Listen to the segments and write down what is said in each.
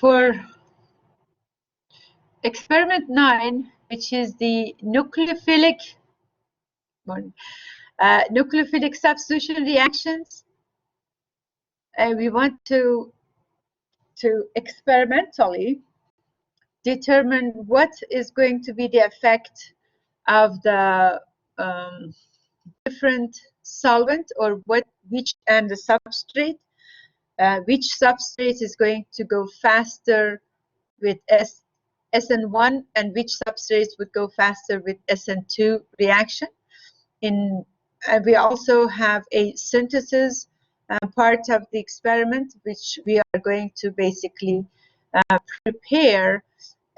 For experiment 9, which is the nucleophilic substitution reactions, we want to experimentally determine what is going to be the effect of the different solvent, or which and the substrate, which substrate is going to go faster with Sn1 and which substrates would go faster with Sn2 reaction. We also have a synthesis part of the experiment, which we are going to basically prepare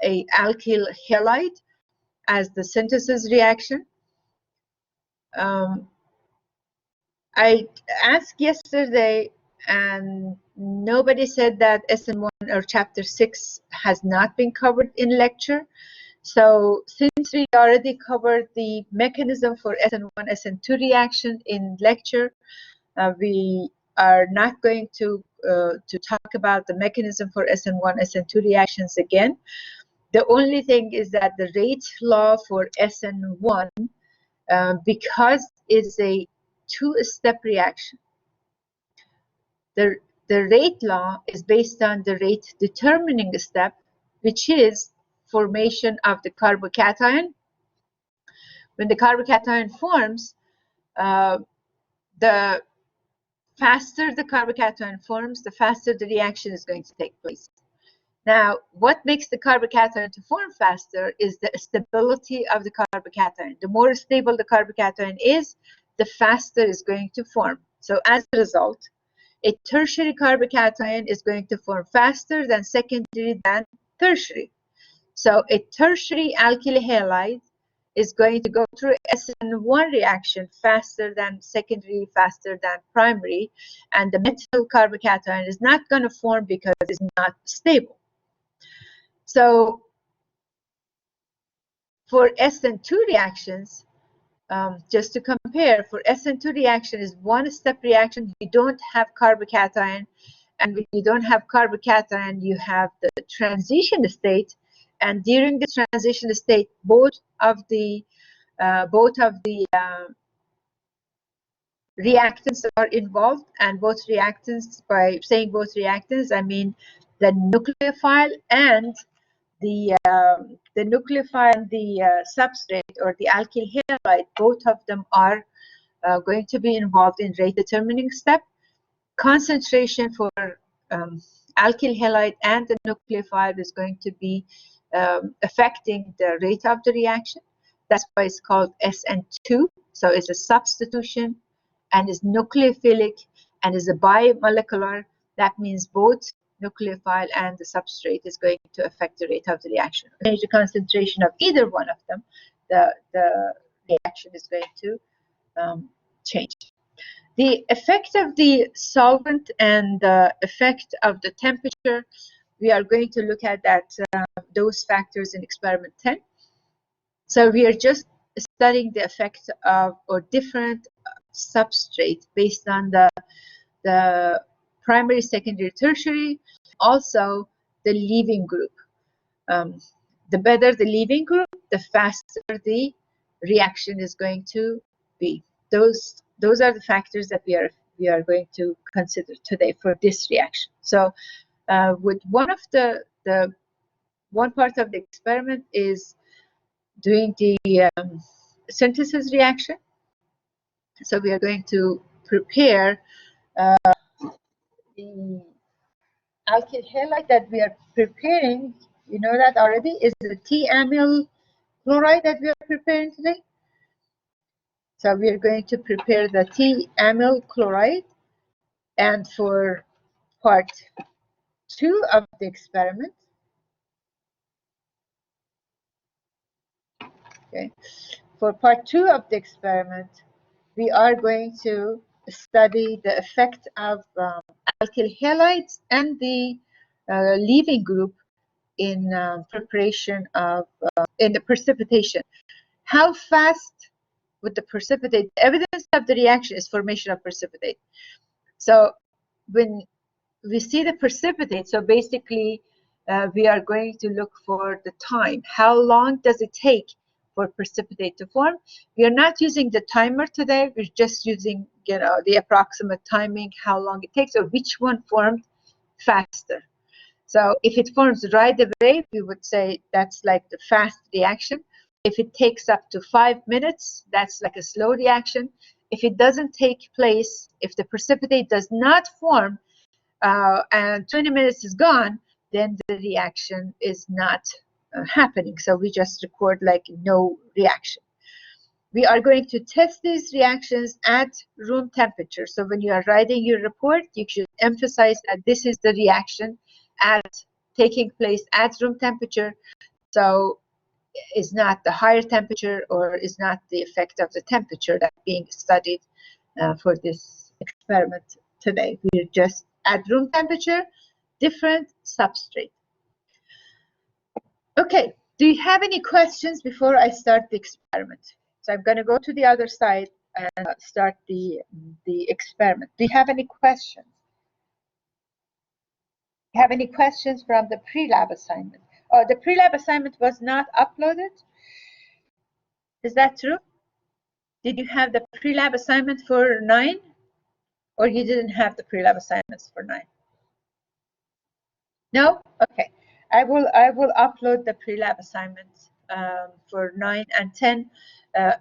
a alkyl halide as the synthesis reaction. I asked yesterday, and nobody said that Sn1 or chapter 6 has not been covered in lecture. So since we already covered the mechanism for Sn1, Sn2 reaction in lecture, we are not going to talk about the mechanism for Sn1, Sn2 reactions again. The only thing is that the rate law for Sn1, because it's a two-step reaction, the rate law is based on the rate determining step, which is formation of the carbocation. When the carbocation forms, the faster the carbocation forms, the faster the reaction is going to take place. Now, what makes the carbocation to form faster is the stability of the carbocation. The more stable the carbocation is, the faster it's going to form. So as a result, a tertiary carbocation is going to form faster than secondary than tertiary. So a tertiary alkyl halide is going to go through Sn1 reaction faster than secondary, faster than primary, and the methyl carbocation is not going to form because it's not stable. So for Sn2 reactions, just to compare, for Sn2 reaction is one-step reaction. You don't have carbocation, and when you don't have carbocation, you have the transition state. And during the transition state, both of the reactants are involved, and both reactants, by saying both reactants, I mean the nucleophile and the substrate, or the alkyl halide. Both of them are going to be involved in rate determining step. Concentration for alkyl halide and the nucleophile is going to be affecting the rate of the reaction. That's why it's called Sn2. So it's a substitution, and is nucleophilic, and is a bimolecular. That means both nucleophile and the substrate is going to affect the rate of the reaction. Change the concentration of either one of them, the reaction is going to change. The effect of the solvent and the effect of the temperature, we are going to look at those factors in experiment 10. So we are just studying the effect of different substrate based on the primary, secondary, tertiary, also the leaving group. The better the leaving group, the faster the reaction is going to be. Those are the factors that we are going to consider today for this reaction. So with one part of the experiment is doing the synthesis reaction. So we are going to prepare the alkyl halide that we are preparing. You know that already is the T-amyl chloride that we are preparing today. So we are going to prepare the T-amyl chloride, and for part 2 of the experiment, okay, for part 2 of the experiment, we are going to study the effect of alkyl halides and the leaving group in preparation of in the precipitation. How fast would the precipitate? The evidence of the reaction is formation of precipitate. So when we see the precipitate, so basically we are going to look for the time. How long does it take for precipitate to form? We are not using the timer today. We're just using, the approximate timing, how long it takes, or which one formed faster. So if it forms right away, we would say that's like the fast reaction. If it takes up to 5 minutes, that's like a slow reaction. If it doesn't take place, if the precipitate does not form and 20 minutes is gone, then the reaction is not happening. So we just record like no reaction. We are going to test these reactions at room temperature. So when you are writing your report, you should emphasize that this is the reaction taking place at room temperature. So is not the higher temperature or is not the effect of the temperature that's being studied for this experiment today. We're just at room temperature, different substrate. Okay, do you have any questions before I start the experiment? So I'm going to go to the other side and start the experiment. Do you have any questions? Do you have any questions from the pre-lab assignment? Oh, the pre-lab assignment was not uploaded? Is that true? Did you have the pre-lab assignment for 9? Or you didn't have the pre-lab assignments for 9? No? Okay. I will upload the pre-lab assignments for 9 and 10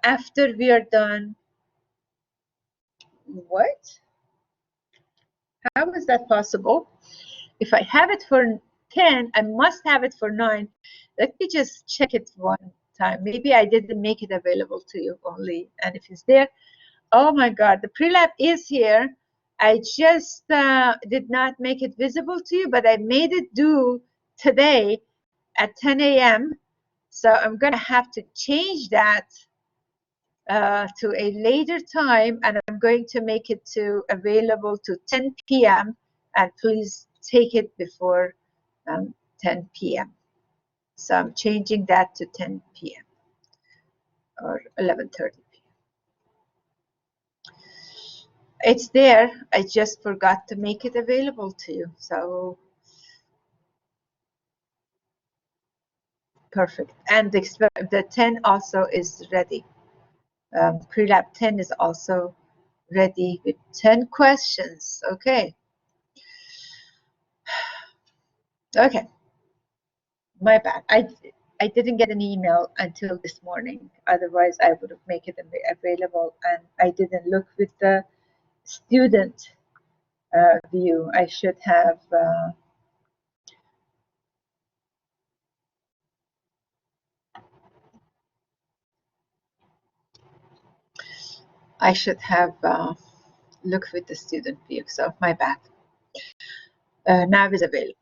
after we are done. What? How is that possible? If I have it for 10, I must have it for 9. Let me just check it one time. Maybe I didn't make it available to you only. And if it's there, oh my God, the pre-lab is here. I just did not make it visible to you, but I made it due today at 10 a.m. So I'm going to have to change that to a later time, and I'm going to make it available to 10 p.m. and please take it before 10 p.m. So I'm changing that to 10 p.m. or 11:30 p.m. It's there. I just forgot to make it available to you. So perfect. And the 10 also is ready. Pre-lab 10 is also ready with 10 questions. Okay. Okay. My bad. I didn't get an email until this morning. Otherwise, I would have made it available. And I didn't look with the student view. I should have looked with the student view. So my bad. Now it's available.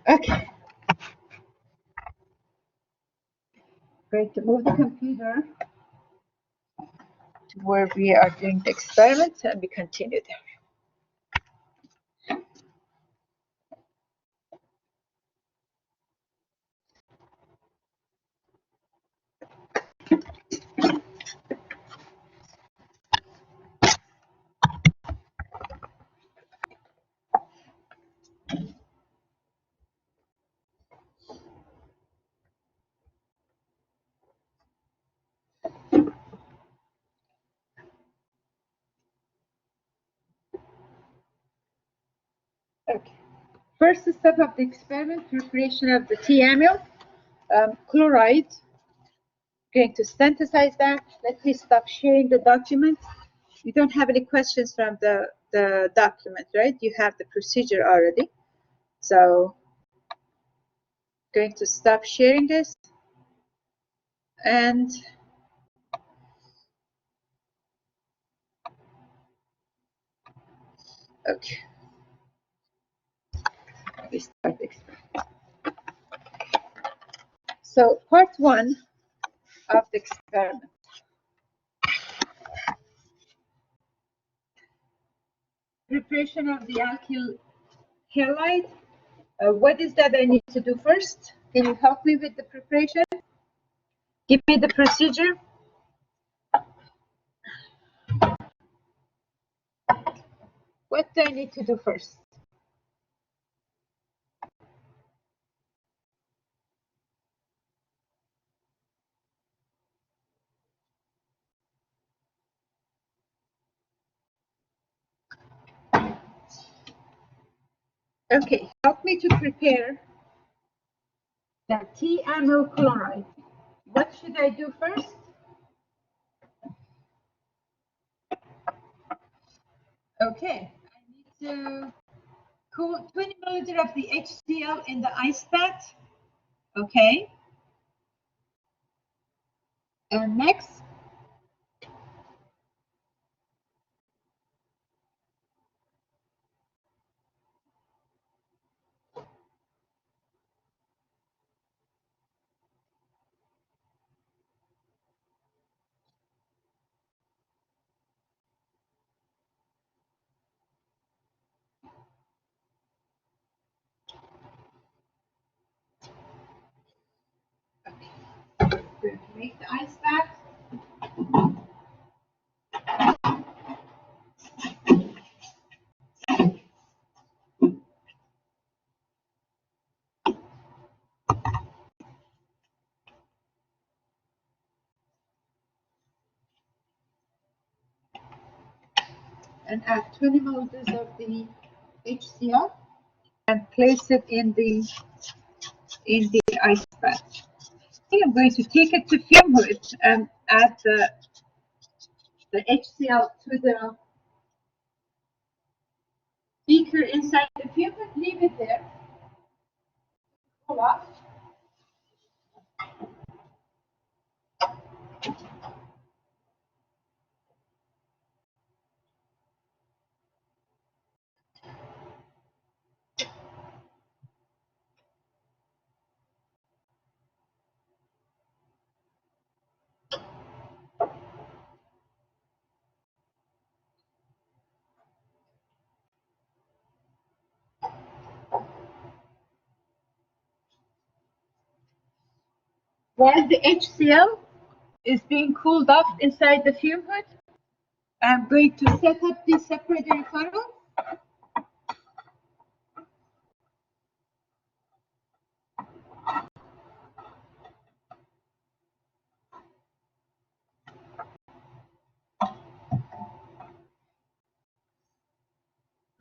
Okay. Going to move the computer to where we are doing the experiment, and we continue there. Okay. First step of the experiment, preparation of the T-amyl chloride. Going to synthesize that. Let me stop sharing the document. You don't have any questions from the document, right? You have the procedure already. So going to stop sharing this. And okay. We start the experiment. So part 1 of the experiment. Preparation of the alkyl halide. What is that I need to do first? Can you help me with the preparation? Give me the procedure. What do I need to do first? Okay, help me to prepare the T-amyl chloride. What should I do first? Okay, I need to cool 20 milliliters of the HCl in the ice bath. Okay. And next? Okay. Good. Make the ice bath. And add 20 milliliters of the HCl and place it in the ice bath. Okay, I'm going to take it to fume hood and add the HCl to the beaker inside the fume hood. Leave it there. Cool off. While the HCl is being cooled off inside the fume hood, I'm going to set up the separator funnel.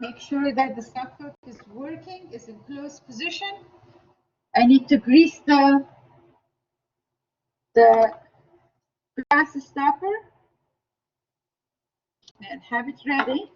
Make sure that the stopcock is working, is in close position. I need to grease the glass stopper and have it ready.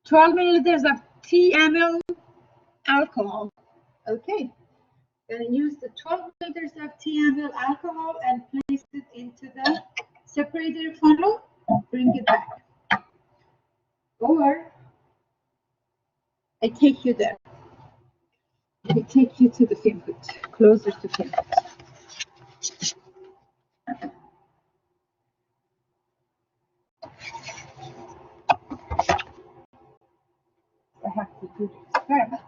Twelve milliliters of T-amyl alcohol. Okay, gonna use the 12 milliliters of T-amyl alcohol and place it into the separator funnel. Bring it back. Or I take you there. I take you to the fume hood, closer to fume hood. I have to do the experiment.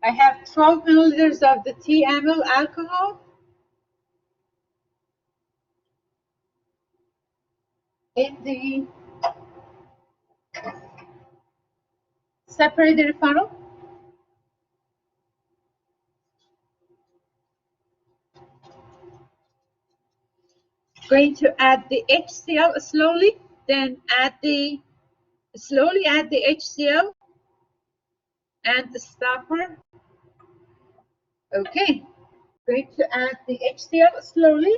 I have 12 milliliters of the T-amyl alcohol in the separator funnel. Going to add the HCl slowly, then slowly add the HCl and the stopper. Okay, going to add the HCl slowly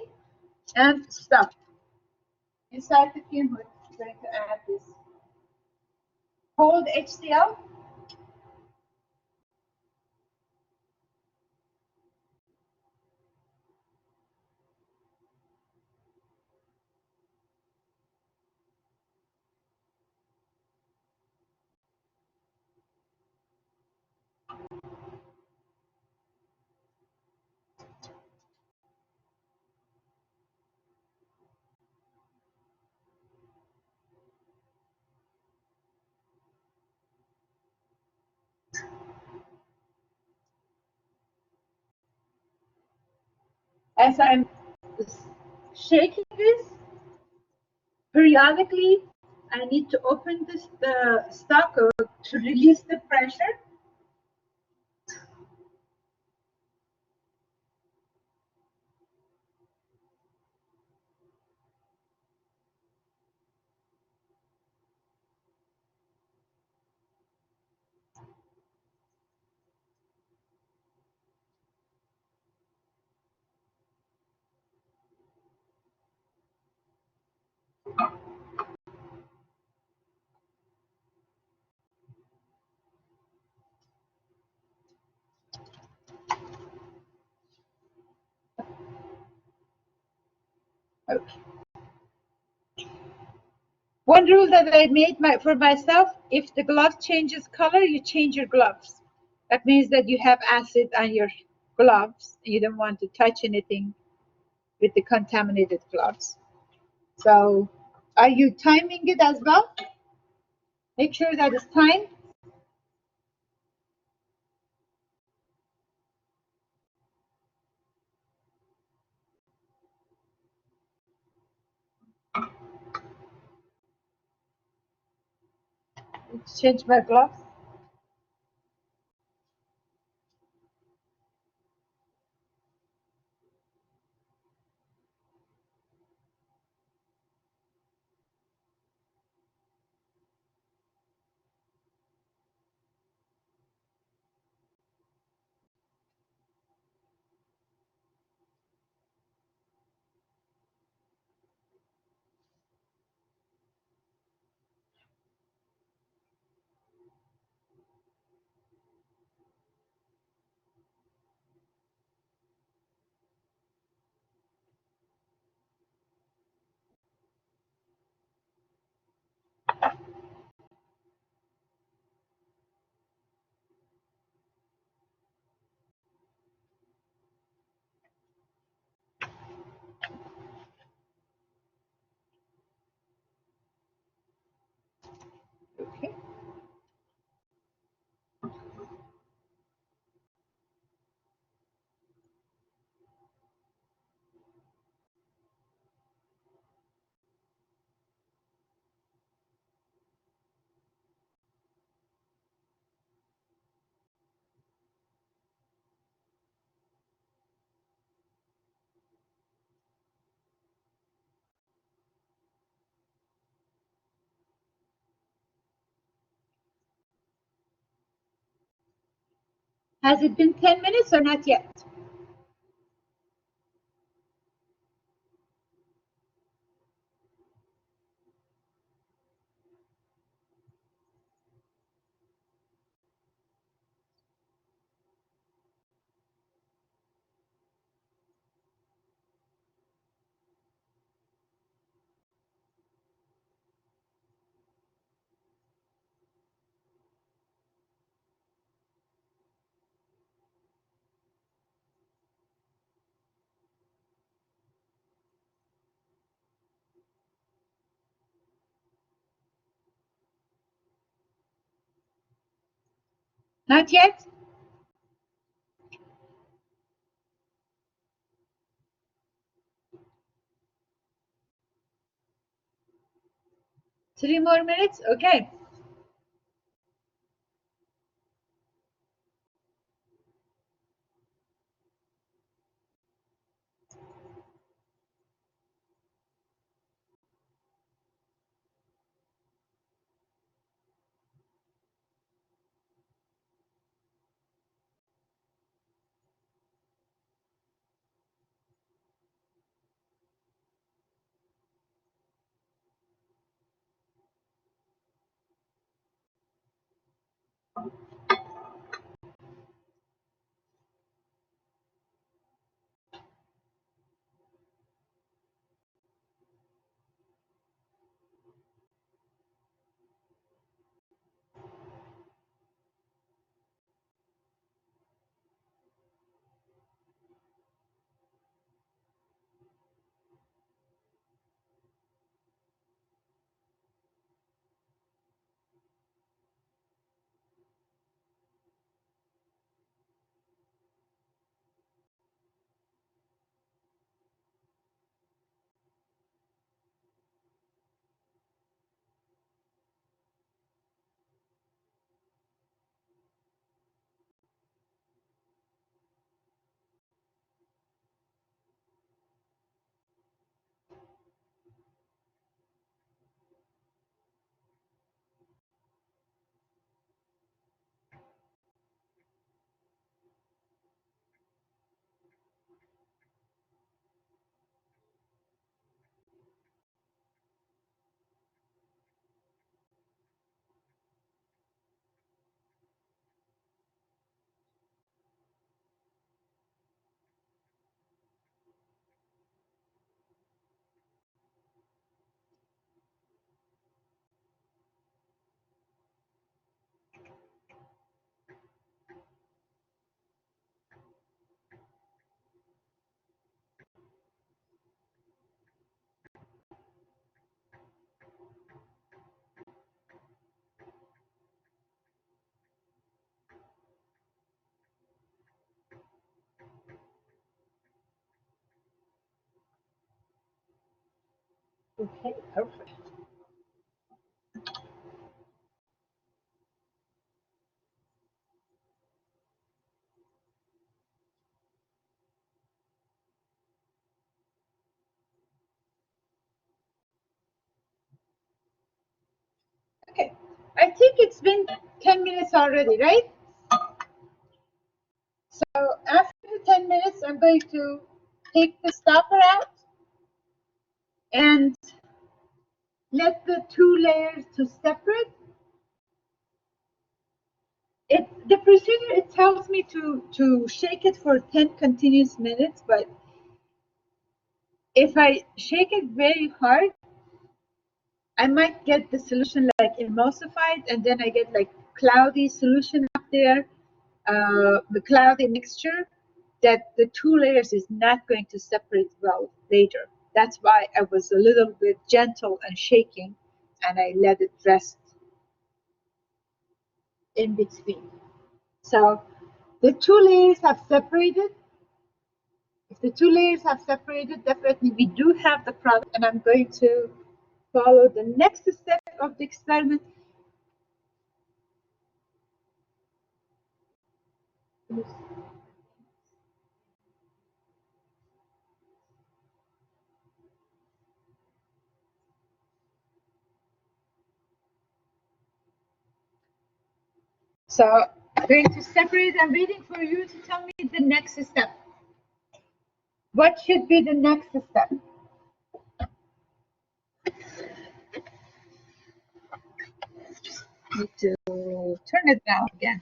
and stop. Inside the fume hood, going to add this cold HCl. As I'm shaking this, periodically, I need to open the stopper to release the pressure. Okay. One rule that I made for myself, if the glove changes color, you change your gloves. That means that you have acid on your gloves. You don't want to touch anything with the contaminated gloves. So are you timing it as well? Make sure that it's timed. Let's change my gloves. Okay. Has it been 10 minutes or not yet? Not yet? 3 more minutes? Okay. Okay, perfect. Okay, I think it's been 10 minutes already, right? So after the 10 minutes, I'm going to take the stopper out and let the 2 layers to separate. The procedure, it tells me to shake it for 10 continuous minutes, but if I shake it very hard, I might get the solution like emulsified, and then I get like cloudy solution up there, the cloudy mixture, that the 2 layers is not going to separate well later. That's why I was a little bit gentle and shaking, and I let it rest in between. So the 2 layers have separated. If the 2 layers have separated, definitely we do have the product, and I'm going to follow the next step of the experiment. So I'm going to separate. I'm waiting for you to tell me the next step. What should be the next step? Need to turn it down again.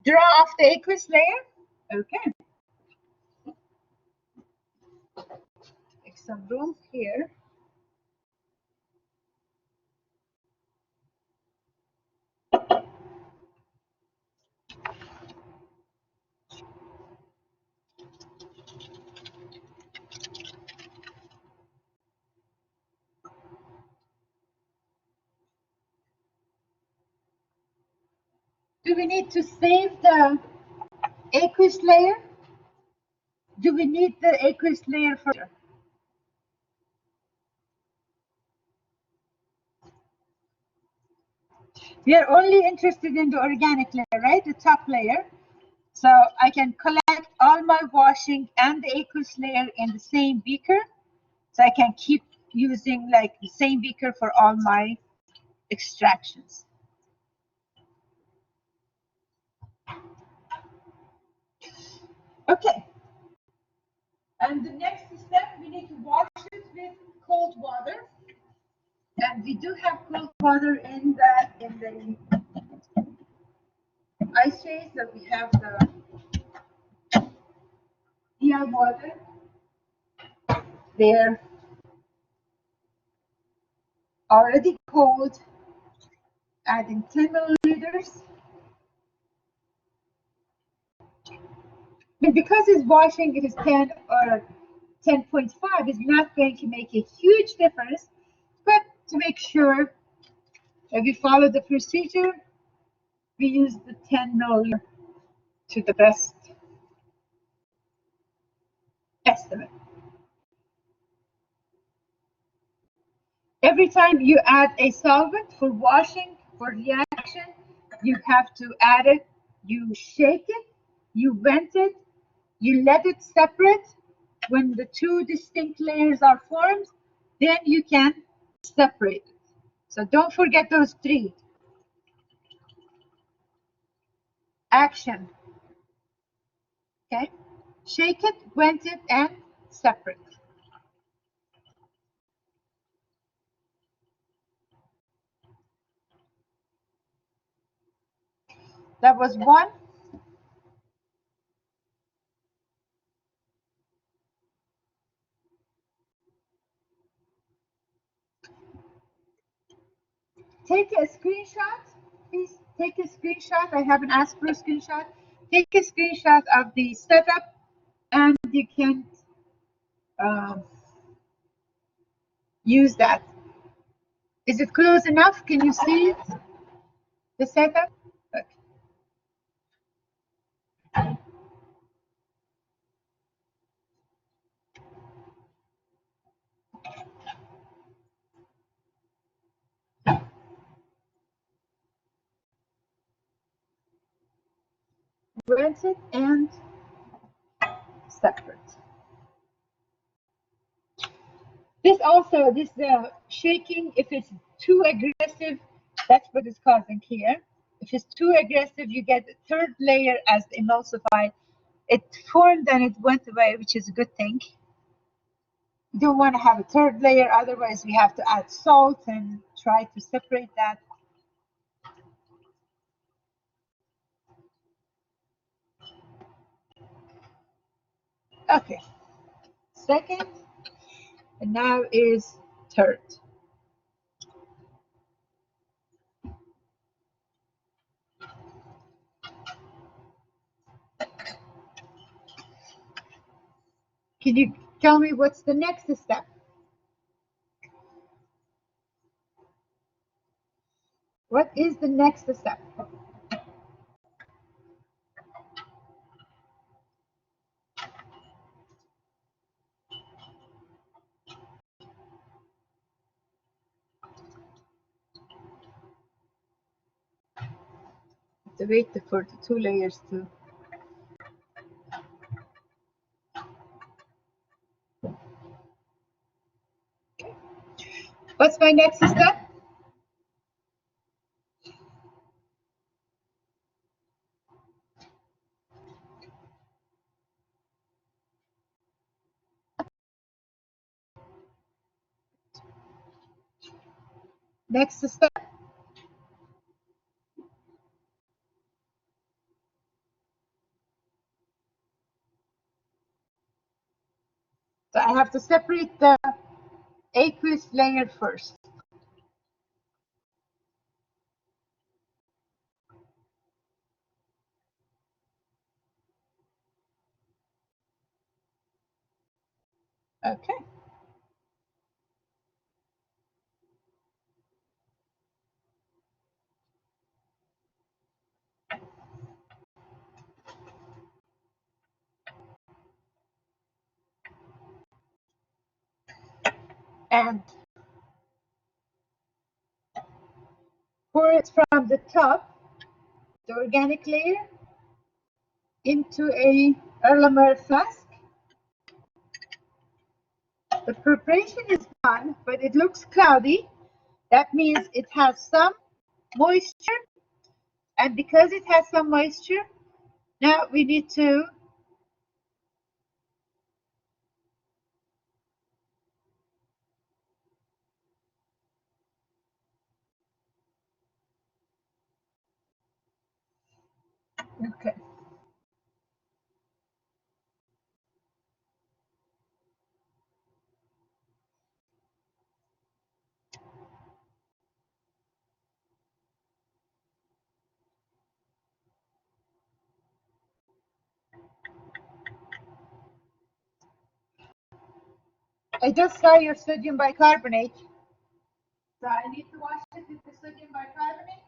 Draw off the aqueous layer. Okay. Make some room here. Do we need to save the aqueous layer? Do we need the aqueous layer for? We are only interested in the organic layer, right? The top layer. So I can collect all my washing and the aqueous layer in the same beaker. So I can keep using like the same beaker for all my extractions. Okay. And the next step, we need to wash it with cold water. And we do have cold water in the ice tray. So we have the DI water. They're already cold. Adding 10 milliliters. But because it's washing, it is 10 or 10.5, is not going to make a huge difference. But to make sure that we follow the procedure, we use the 10 milliliter to the best estimate. Every time you add a solvent for washing, for reaction, you have to add it, you shake it, you vent it, you let it separate. When the two distinct layers are formed, then you can separate it. So don't forget those three. Action. Okay? Shake it, vent it, and separate. That was one. Take a screenshot. Please take a screenshot. I haven't asked for a screenshot. Take a screenshot of the setup, and you can use that. Is it close enough? Can you see the setup? Okay. Rinse it and separate. This shaking, if it's too aggressive, that's what is causing here. If it's too aggressive, you get the third layer as emulsified. It formed and it went away, which is a good thing. You don't want to have a third layer, otherwise we have to add salt and try to separate that. Okay, second, and now is third. Can you tell me what's the next step? What is the next step? To wait for the two layers to. What's my next step? Next step. So I have to separate the aqueous layer first. Okay. And Pour it from the top, the organic layer, into a Erlenmeyer flask. The preparation is done, but it looks cloudy. That means it has some moisture, and because it has some moisture, now we need to okay. I just saw your sodium bicarbonate, so I need to wash it with the sodium bicarbonate.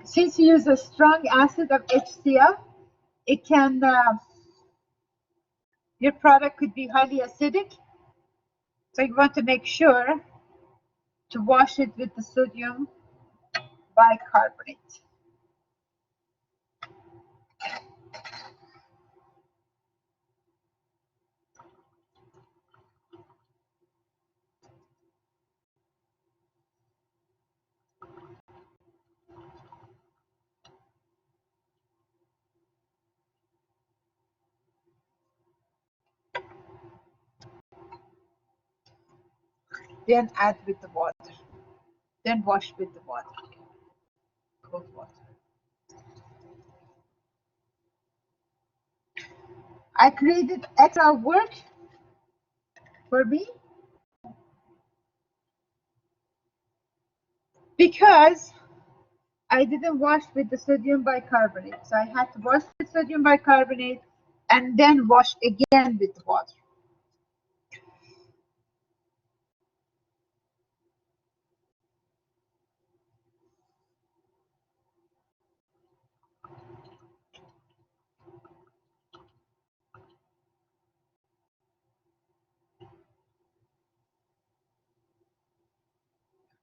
Since you use a strong acid of HCl, it can your product could be highly acidic. So you want to make sure to wash it with the sodium bicarbonate. Then add with the water. Then wash with the water. Cold water. I created extra work for me because I didn't wash with the sodium bicarbonate. So I had to wash with sodium bicarbonate and then wash again with the water.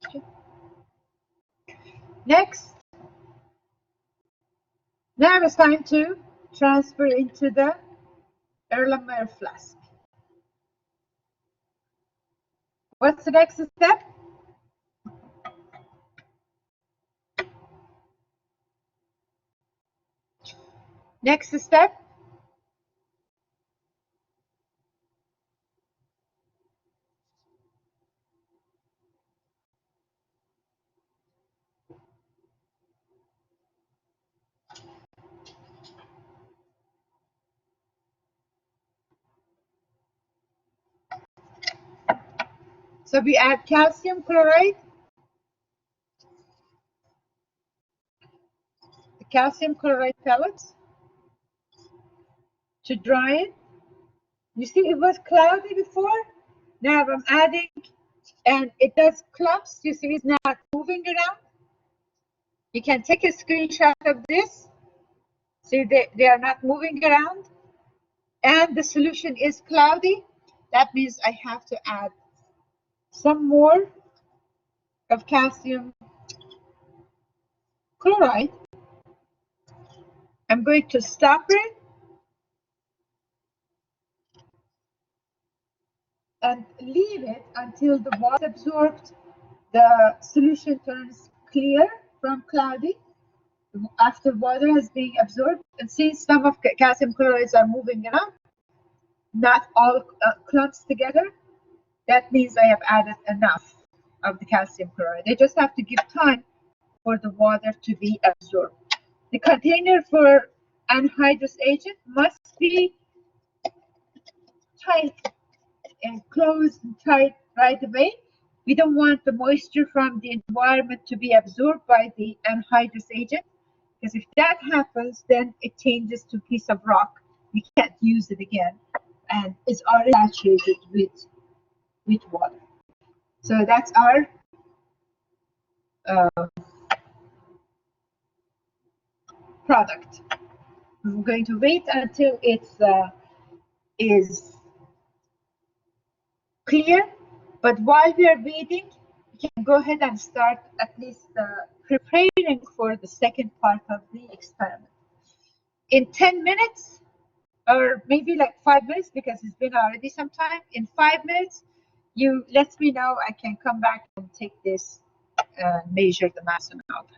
Okay. Next, now it's time to transfer into the Erlenmeyer flask. What's the next step? Next step, so we add calcium chloride, the calcium chloride pellets to dry it. You see it was cloudy before, now I'm adding, and it does clumps. You see it's not moving around. You can take a screenshot of this. See they are not moving around, and the solution is cloudy. That means I have to add some more of calcium chloride. I'm going to stop it and leave it until the water absorbed. The solution turns clear from cloudy after water has been absorbed. And since some of calcium chlorides are moving around, not all clumps together, that means I have added enough of the calcium chloride. I just have to give time for the water to be absorbed. The container for anhydrous agent must be tight and closed and tight right away. We don't want the moisture from the environment to be absorbed by the anhydrous agent, because if that happens, then it changes to a piece of rock. We can't use it again, and it's already saturated with water. So that's our product. I'm going to wait until it is clear, but while we are waiting, you can go ahead and start at least preparing for the second part of the experiment. In 10 minutes, or maybe like 5 minutes, because it's been already some time, in 5 minutes, you let me know. I can come back and take this, measure the mass amount.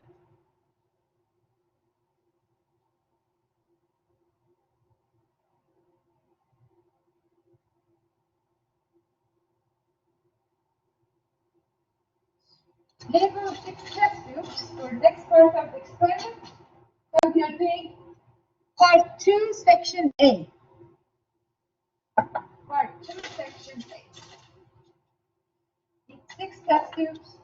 Label 6 test tubes for next part of the experiment. So we are doing part 2, section A. Part 2, section A. 6 test tubes.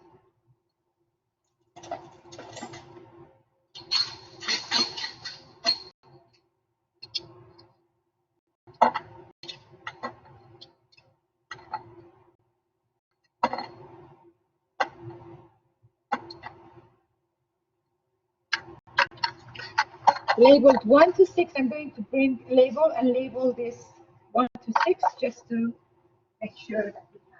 Labeled 1 to 6. I'm going to bring label and label this 1 to 6 just to make sure that we have.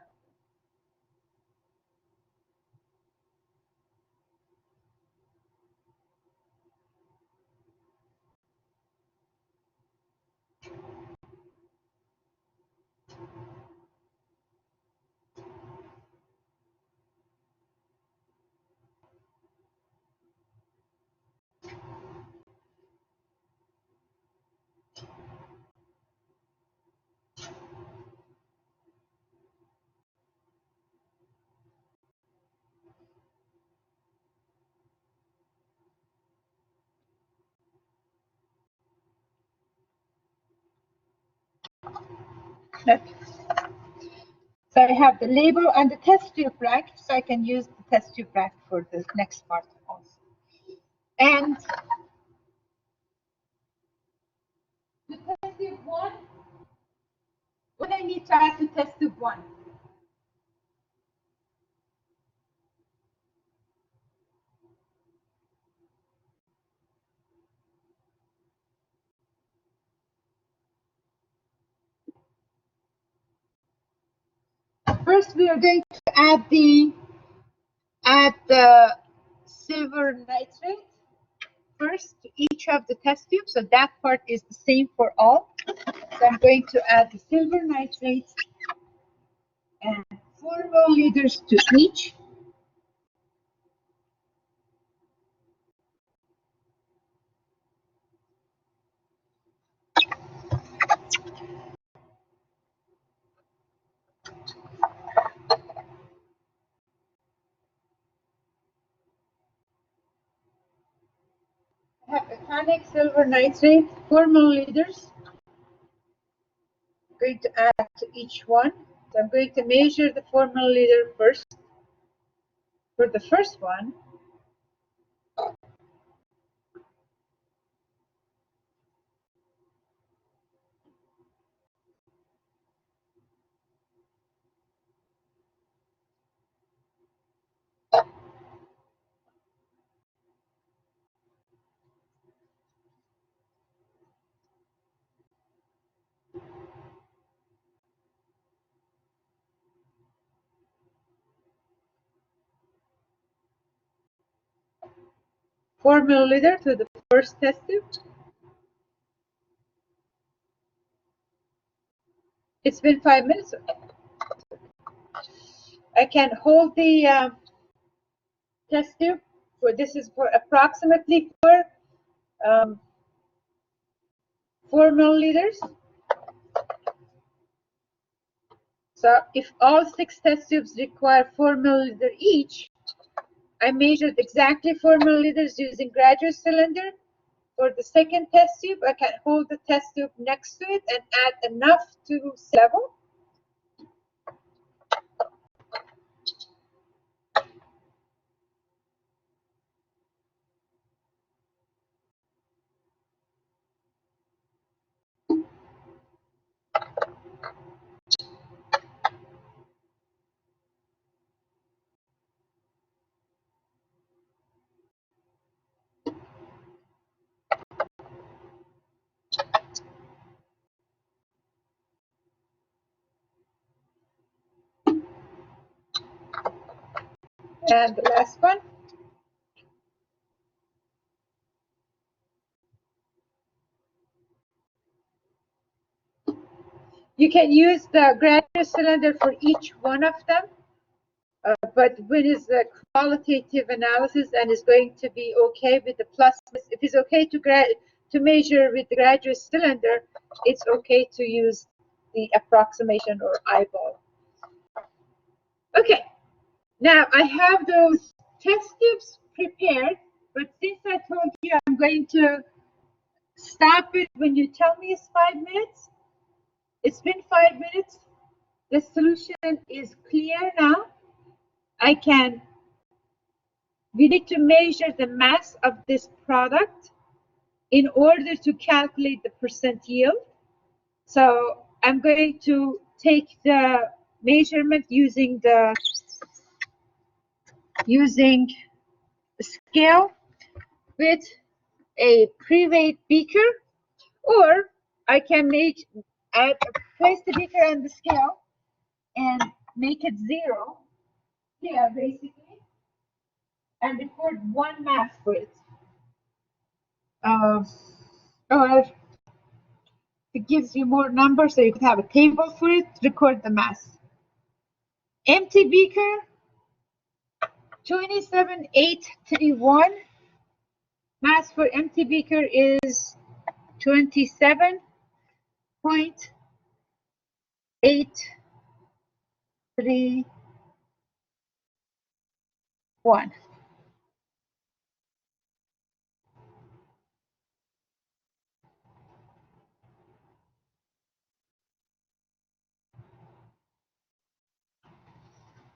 So I have the label and the test tube rack, so I can use the test tube rack for the next part also. And the test tube 1, what I need to add to test tube 1? First, we are going to add the silver nitrate first to each of the test tubes. So that part is the same for all. So I'm going to add the silver nitrate and 4 milliliters to each. I have ethanic silver nitrate, 4 milliliters. I'm going to add to each one. So I'm going to measure the 4 milliliter first. For the first one, four milliliter to the first test tube. It's been 5 minutes. I can hold the test tube. This is for approximately 4 milliliters. So if all 6 test tubes require 4 milliliters each, I measured exactly 4 milliliters using graduate cylinder. For the second test tube, I can hold the test tube next to it and add enough to level. And the last one. You can use the graduate cylinder for each one of them, but when it's a qualitative analysis and it's going to be okay with the plus, if it's okay to measure with the graduate cylinder, it's okay to use the approximation or eyeball. Okay, now I have those test tubes prepared, but since I told you I'm going to stop it when you tell me it's 5 minutes, it's been 5 minutes. The solution is clear now. We need to measure the mass of this product in order to calculate the percent yield. So I'm going to take the measurement using the scale with a pre-weighed beaker, or I can place the beaker on the scale and make it 0 here basically, and record 1 mass for it. Or it gives you more numbers, so you could have a table for it, record the mass. Empty beaker, 27831. Mass for empty beaker is 27.831.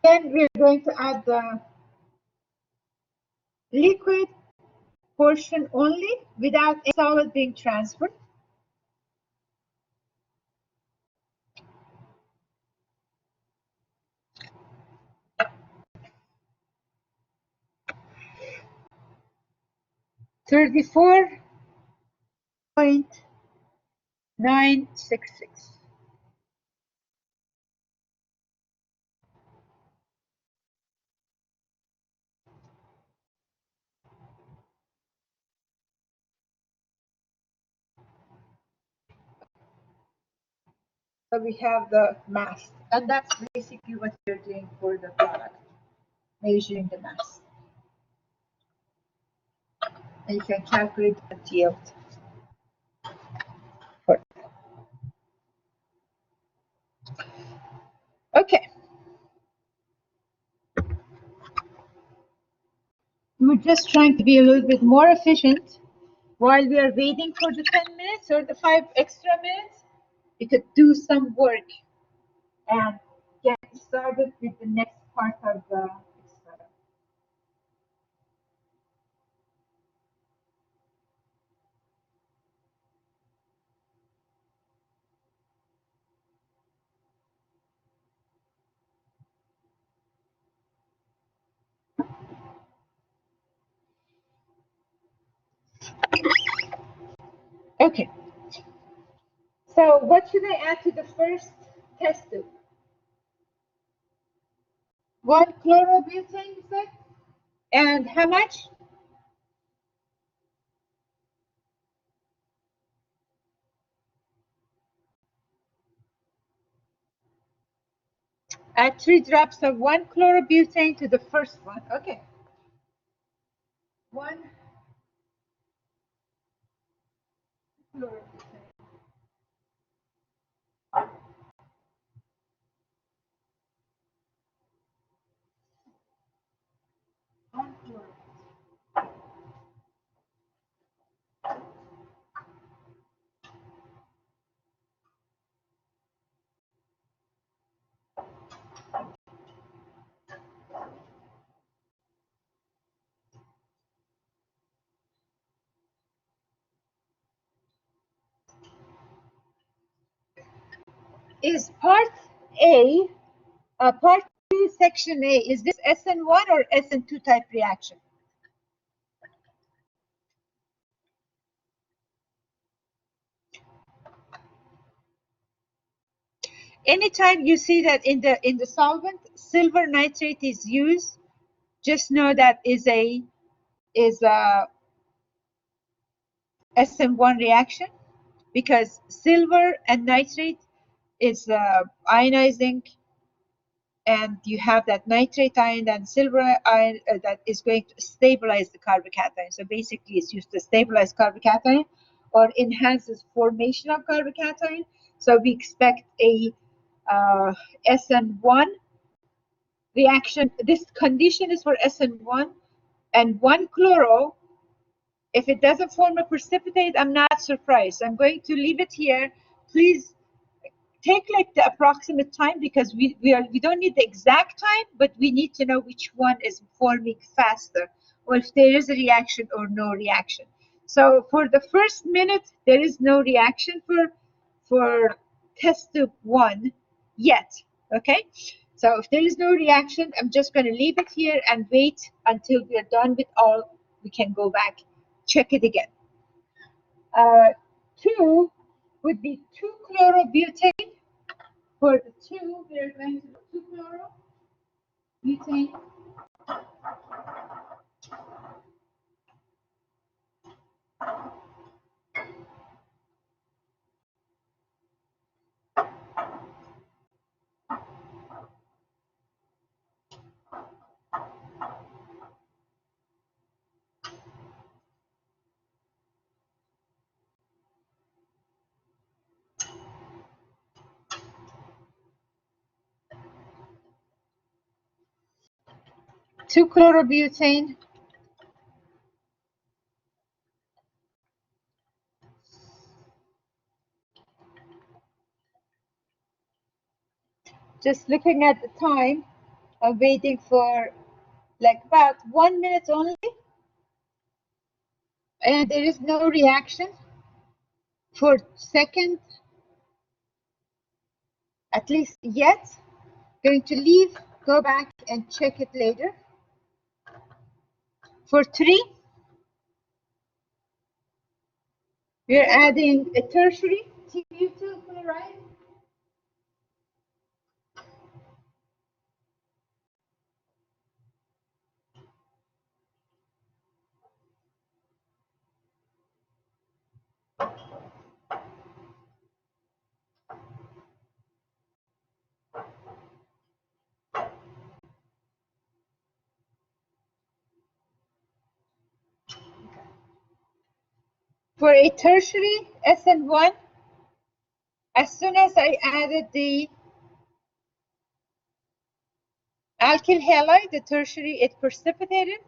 Then we're going to add the liquid portion only without a solid being transferred. $34.966. So we have the mass, and that's basically what you're doing for the product, measuring the mass. And you can calculate the yield. Okay. We're just trying to be a little bit more efficient while we are waiting for the 10 minutes or the 5 extra minutes. You could do some work and get started with the next part of the experiment. Okay. So what should I add to the first test tube? 1 chlorobenzene, you said? And how much? Add 3 drops of 1 chlorobenzene to the first one. Okay. 1 chlorobenzene. Is part A, part 2, section A, is this Sn1 or Sn2 type reaction? Anytime you see that in the solvent, silver nitrate is used just know that is a Sn1 reaction, because silver and nitrate is ionizing, and you have that nitrate ion and silver ion that is going to stabilize the carbocation. So basically it's used to stabilize carbocation or enhances formation of carbocation. So we expect a Sn1 reaction. This condition is for Sn1 and 1-chloro. If it doesn't form a precipitate, I'm not surprised. I'm going to leave it here. Please take like the approximate time, because we don't need the exact time, but we need to know which one is forming faster, or if there is a reaction or no reaction. So for the first minute, there is no reaction for test tube 1 yet. Okay, so if there is no reaction, I'm just going to leave it here and wait until we are done with all. We can go back, check it again. 2 would be 2-chlorobutane. For the 2, we are going to do 2-chlorobutane. Chlorobutane. Just looking at the time, I'm waiting for like about 1 minute only, and there is no reaction for second, at least yet. Going to leave, go back and check it later. For 3, we're adding a tertiary butyl chloride. For a tertiary Sn1, as soon as I added the alkyl halide, the tertiary, it precipitated,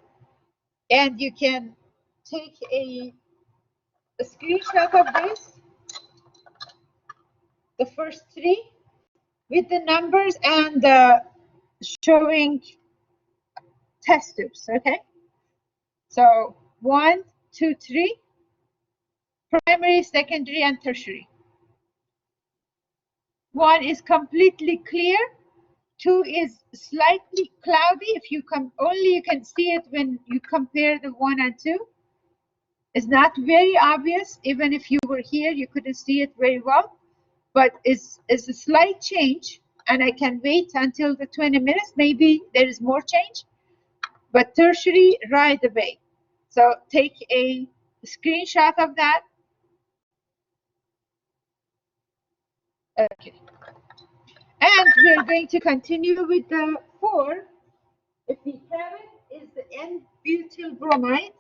and you can take a screenshot of this, the first 3, with the numbers and showing test tubes. Okay, so 1, 2, 3, primary, secondary, and tertiary. 1 is completely clear. 2 is slightly cloudy. If you only you can see it when you compare the 1 and 2. It's not very obvious. Even if you were here, you couldn't see it very well. But it's a slight change, and I can wait until the 20 minutes. Maybe there is more change. But tertiary right away. So take a screenshot of that. Okay. And we're going to continue with the 4. If we have it, is the N-butyl bromide.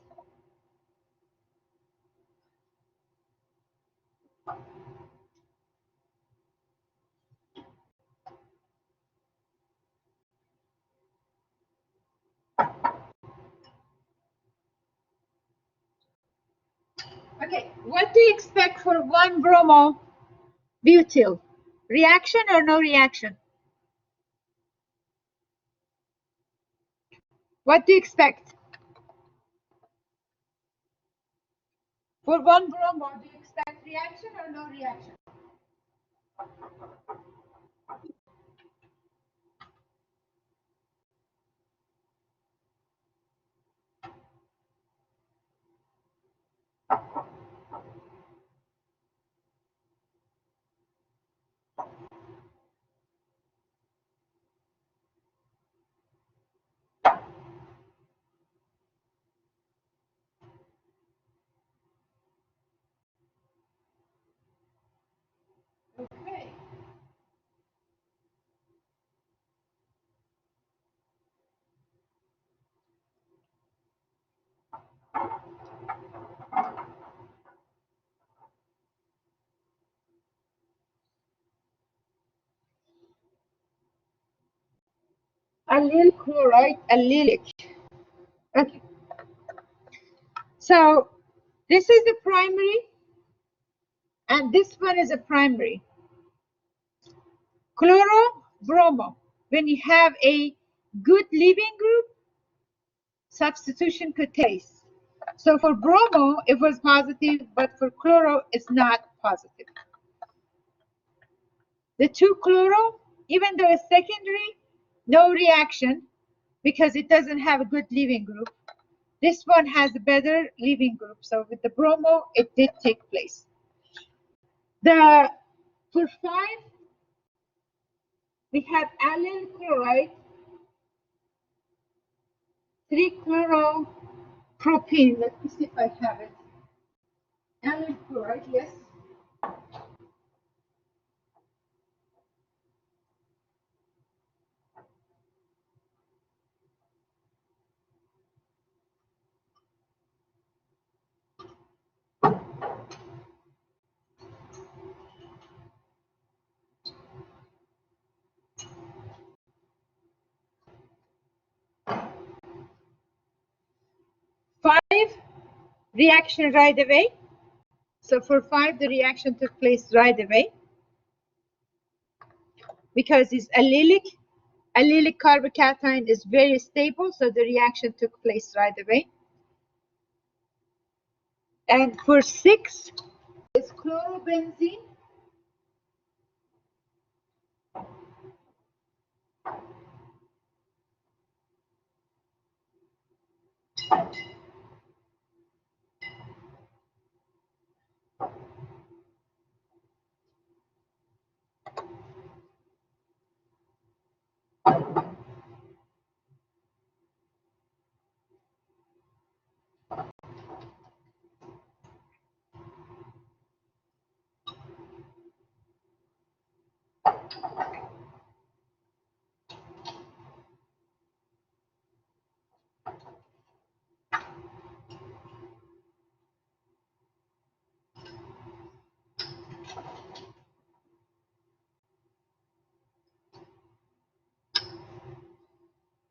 Okay, what do you expect for 1-bromo-butyl? Reaction or no reaction? What do you expect? For 1-bromo, do you expect reaction or no reaction? allyl chloride, allylic. Okay. So this is the primary, and this one is a primary. Chloro, bromo. When you have a good leaving group, substitution could taste. So for bromo, it was positive, but for chloro, it's not positive. The 2-chloro, even though it's secondary, no reaction because it doesn't have a good leaving group. This one has a better leaving group. So with the bromo, it did take place. For 5, we have allyl chloride, 3-chloropropene. Let me see if I have it. Allyl chloride, yes. Five, reaction right away. So for 5, the reaction took place right away because it's allylic. Allylic carbocation is very stable, so the reaction took place right away. And for 6, it's chlorobenzene.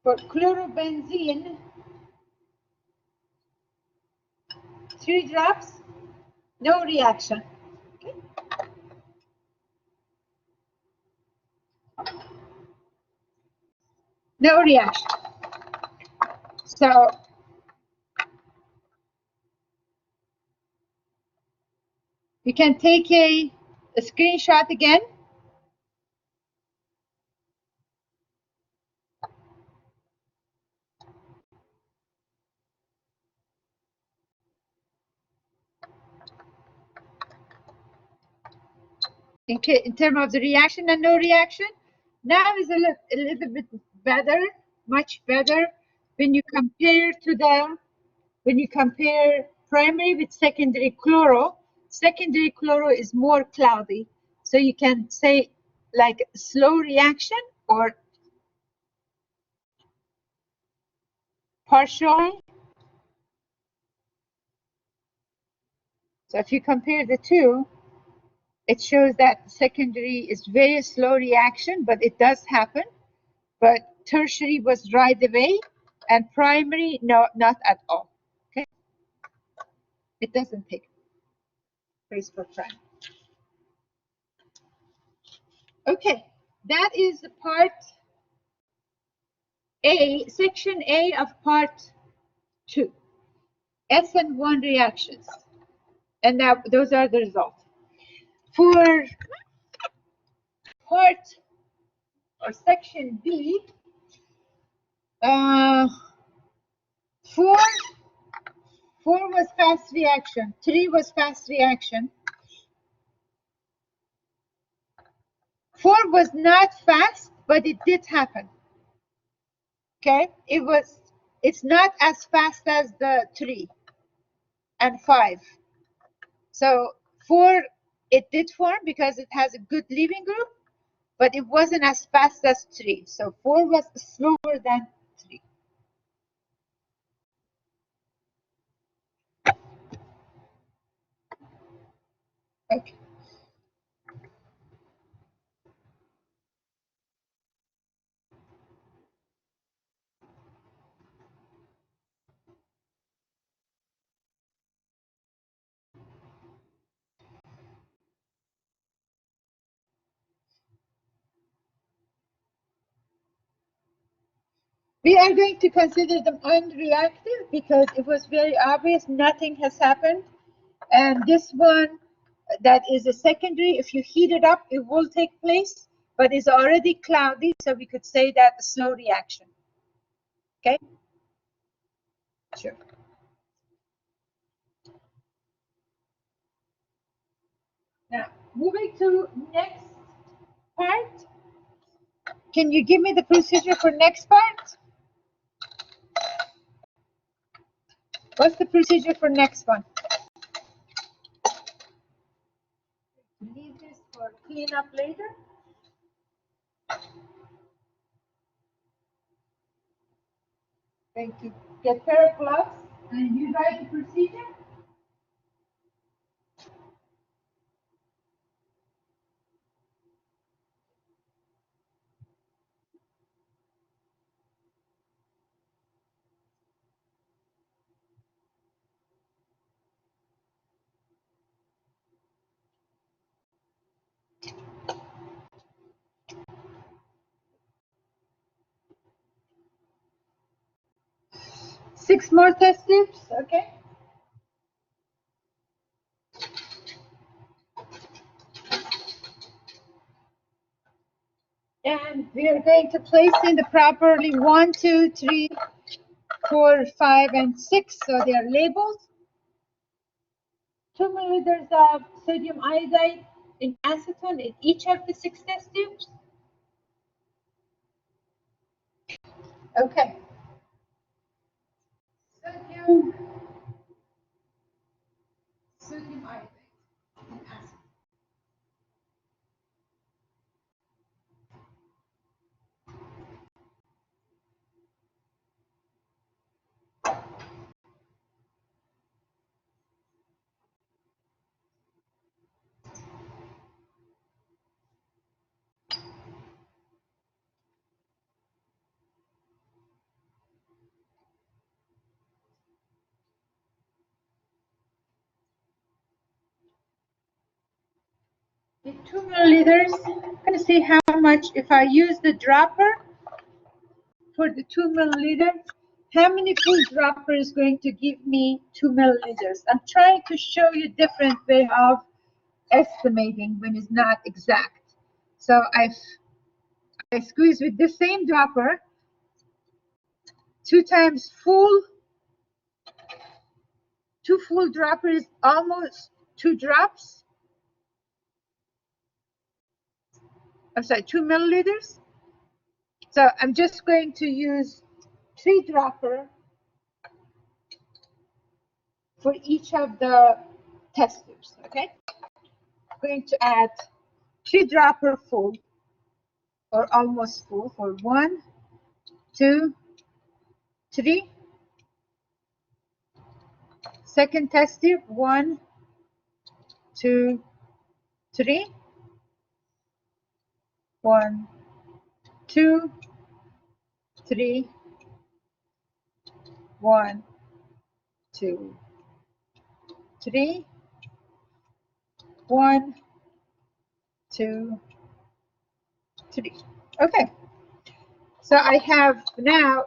For chlorobenzene, 3 drops, no reaction. Okay. No reaction. So you can take a screenshot again. In terms of the reaction and no reaction, now is a little bit better, much better when you compare primary with secondary chloro. Secondary chloro is more cloudy, so you can say like slow reaction or partial. So if you compare the two, it shows that secondary is very slow reaction, but it does happen. But tertiary was right away, and primary, no, not at all. Okay, it doesn't take place for primary. Okay, that is the part A, section A of part 2, Sn1 reactions, and now those are the results. For part or section B, 4 was fast reaction, 3 was fast reaction. 4 was not fast, but it did happen. Okay, it's not as fast as the 3 and 5. So 4, it did form because it has a good leaving group, but it wasn't as fast as 3. So 4 was slower than 3. Okay. We are going to consider them unreactive because it was very obvious nothing has happened. And this one that is a secondary, if you heat it up, it will take place, but it's already cloudy, so we could say that a slow reaction. Okay? Sure. Now, moving to next part. Can you give me the procedure for next part? What's the procedure for next one? Leave this for cleanup later. Going to get a pair of gloves and you write the procedure. Six more test tubes, okay? And we are going to place in the properly 1, 2, 3, 4, 5, and 6, so they are labeled. 2 milliliters of sodium iodide in acetone in each of the 6 test tubes. Okay. Sodium iodide in acetone. The 2 milliliters, I'm going to see how much, if I use the dropper for the 2 milliliters, how many full dropper is going to give me 2 milliliters? I'm trying to show you different way of estimating when it's not exact. So I squeeze with the same dropper, 2 times full, 2 full droppers, almost 2 drops. I'm sorry, 2 milliliters. So I'm just going to use 3 dropper for each of the test tubes, okay? I'm going to add 3 dropper full or almost full for 1, 2, 3. Second test tube, 1, 2, 3. 1, 2, 3. 1, 2, 3. 1, 2, 3. Okay. So I have now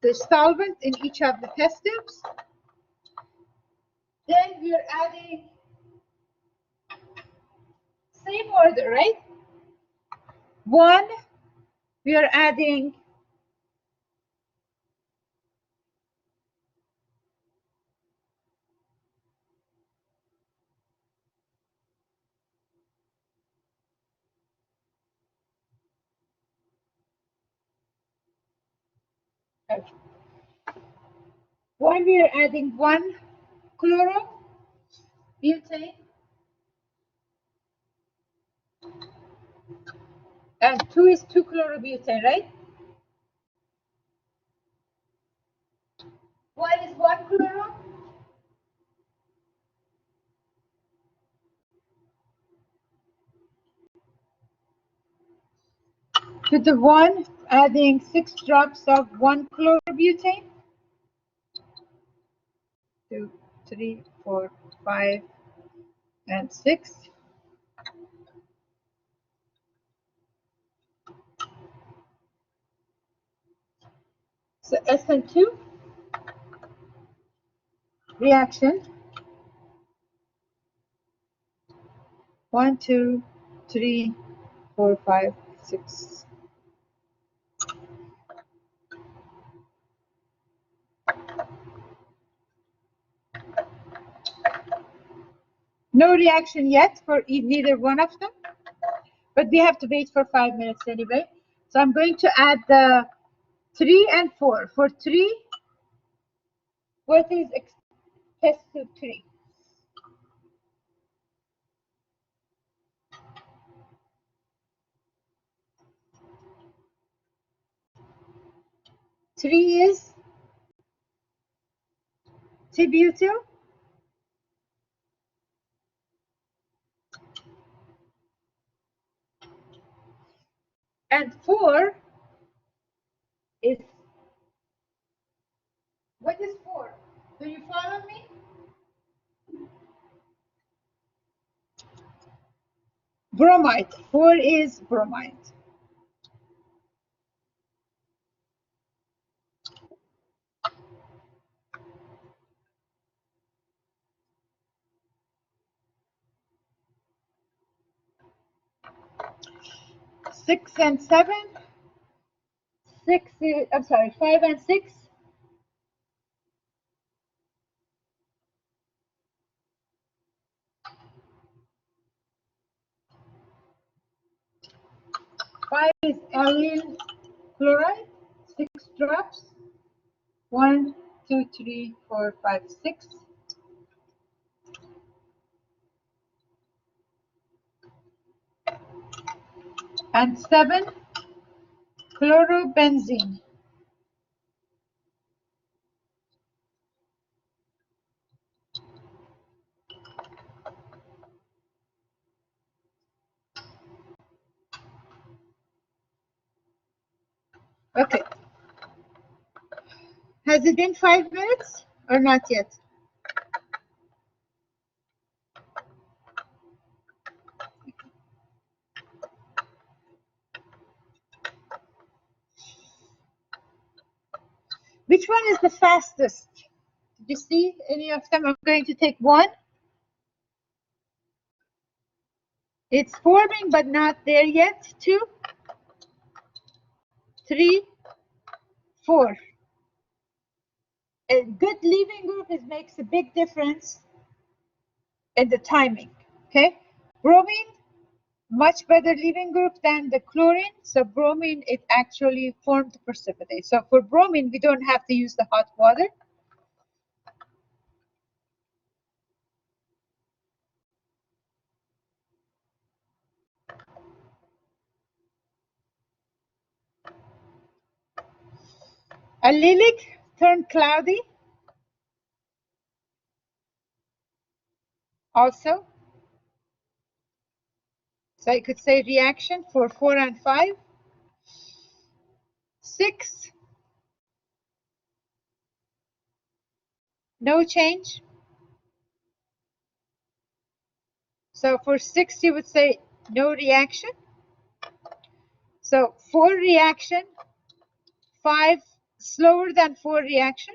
the solvent in each of the test tubes. Then we are adding same order, right? 1, we are adding okay. 1, we are adding 1 chlorobutane and 2 is 2 chlorobutane, right? 1 is 1 chloro. To the 1, adding 6 drops of 1 chlorobutane. 2, 3, 4, 5, and 6. So Sn2 reaction. 1, 2, 3, 4, 5, 6. No reaction yet for neither one of them, but we have to wait for 5 minutes anyway. So I'm going to add the 3 and 4. For 3, what is test to 3? Three is T-butyl, and 4 is, what is 4? Do you follow me? Bromide. 4 is bromide. Six and 7. 6 is, I'm sorry, 5 and 6. Five is allyl chloride, 6 drops. 1, 2, 3, 4, 5, 6. And 7, chlorobenzene. Okay. Has it been 5 minutes or not yet? Which one is the fastest? Did you see any of them? I'm going to take 1. It's forming but not there yet. 2, 3, 4. A good leaving group makes a big difference in the timing. Okay, bromine, much better leaving group than the chlorine. So bromine, it actually formed the precipitate. So for bromine, we don't have to use the hot water. Allylic turned cloudy. Also, so I could say reaction for 4 and 5. 6, no change. So for 6, you would say no reaction. So 4 reaction, 5 slower than 4 reaction.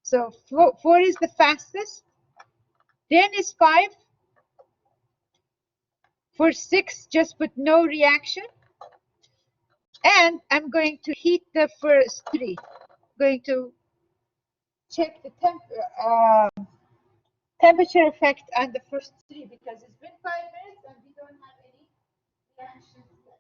So 4 is the fastest. Then is 5. For 6, just put no reaction. And I'm going to heat the first 3. Going to check the temperature effect on the first 3 because it's been 5 minutes and we don't have any reactions yet.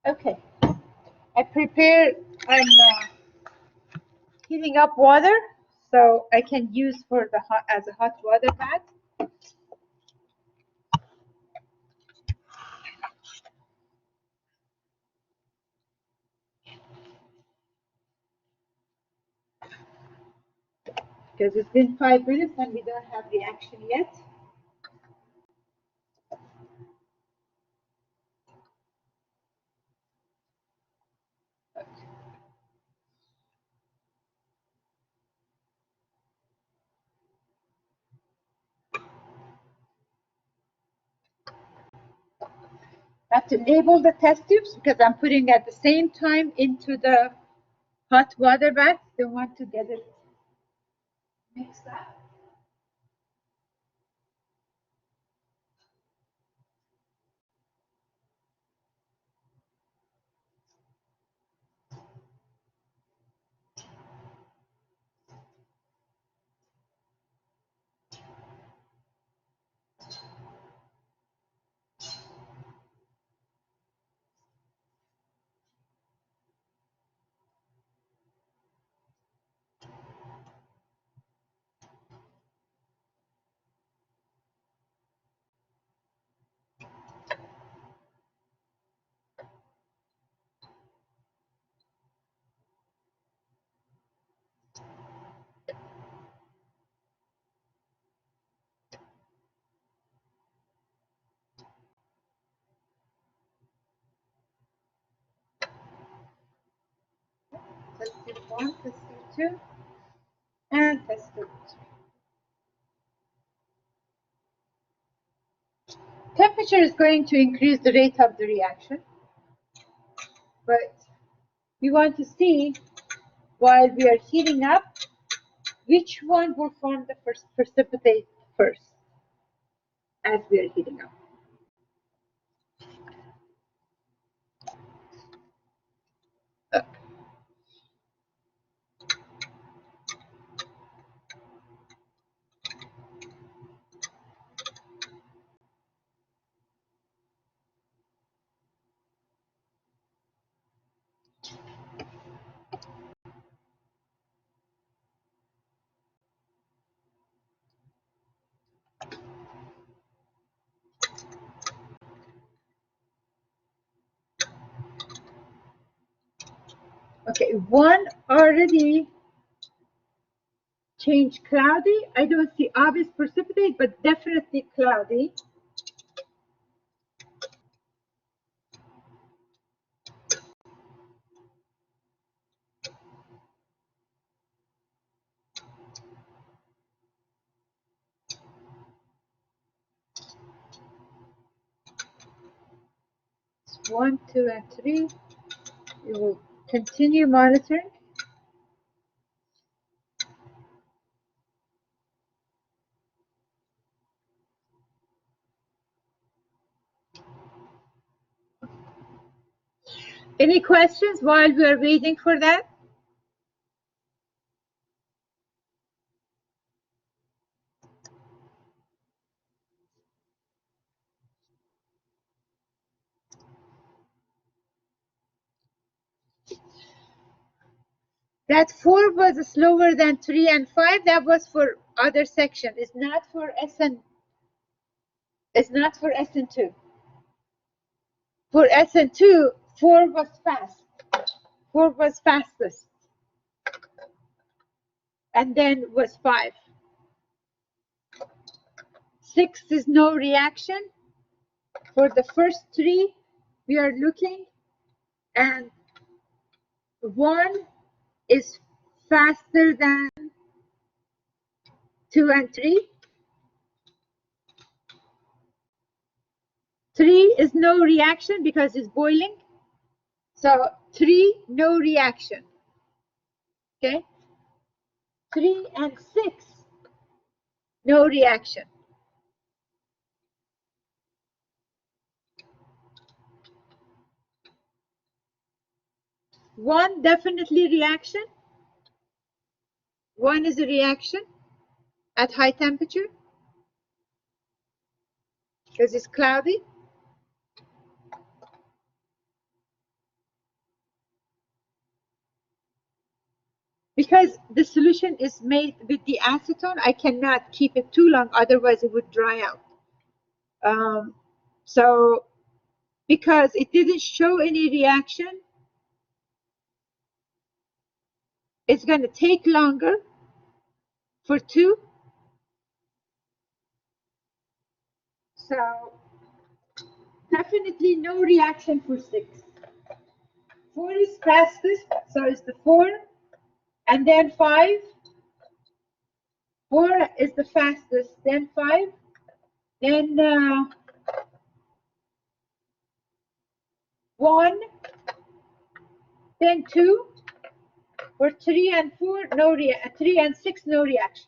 Okay, I'm heating up water so I can use for the hot as a hot water bath. Because it's been 5 minutes and we don't have reaction yet. I have to label the test tubes because I'm putting at the same time into the hot water bath. Don't want to get it mixed up. Test tube 1, test tube 2, and test tube 3. Temperature is going to increase the rate of the reaction, but we want to see while we are heating up which one will form the first precipitate first as we are heating up. Okay, one already changed cloudy. I don't see obvious precipitate, but definitely cloudy. It's 1, 2, and 3. We will continue monitoring. Any questions while we are waiting for that? That 4 was slower than 3 and 5. That was for other section. It's not for SN. It's not for SN2. For SN2, 4 was fast. 4 was fastest. And then was 5. 6 is no reaction. For the first 3, we are looking, and 1 is faster than 2 and 3. 3 is no reaction because it's boiling. So 3, no reaction. Okay. 3 and 6, no reaction. 1 definitely reaction. 1 is a reaction at high temperature because it's cloudy. because the solution is made with the acetone, I cannot keep it too long, otherwise it would dry out. So because it didn't show any reaction, it's going to take longer for 2. So definitely no reaction for 6. 4 is fastest, so it's the 4, and then 5. 4 is the fastest, then 5, then 1, then 2, for 3 and 4, 3 and 6, no reaction.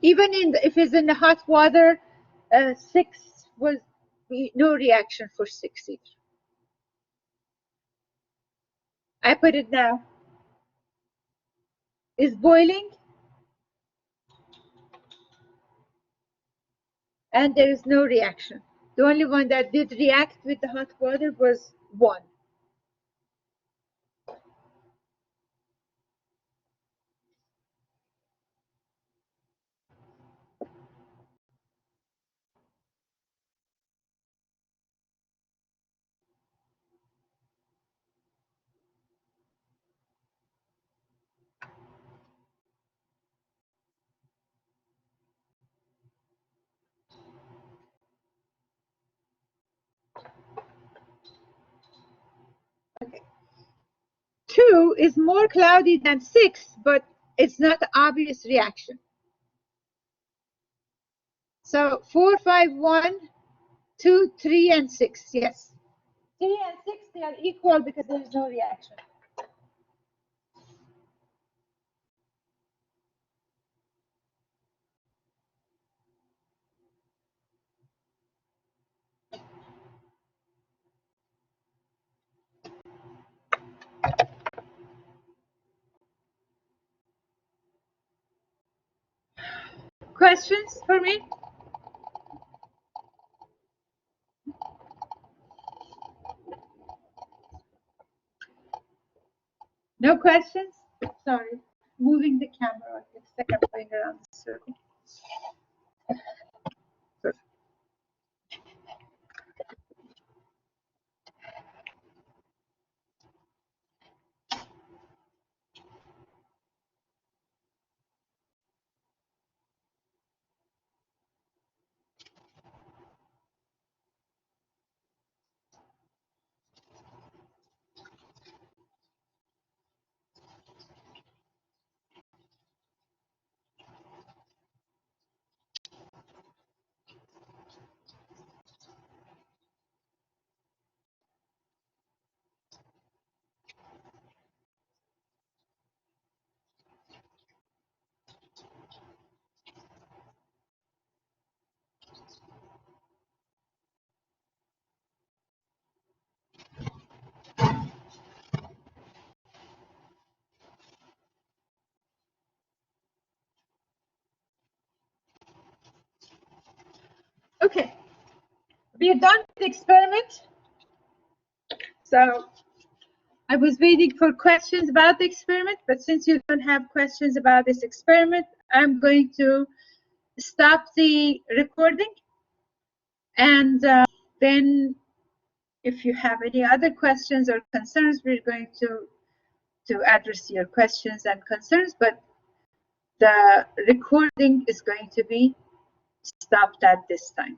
Even if it's in the hot water, 6 was no reaction for 6 either. I put it now. It's boiling, and there is no reaction. The only one that did react with the hot water was 1. Okay. 2 is more cloudy than 6, but it's not an obvious reaction. So 4, 5, 1, 2, 3, and 6. Yes. 3 and 6, they are equal because there is no reaction. Questions for me? No questions? Sorry, moving the camera. It's like I'm going around the circle. Okay, we are done with the experiment. So I was waiting for questions about the experiment, but since you don't have questions about this experiment, I'm going to stop the recording. And then if you have any other questions or concerns, we're going to address your questions and concerns, but the recording is going to be stopped at this time.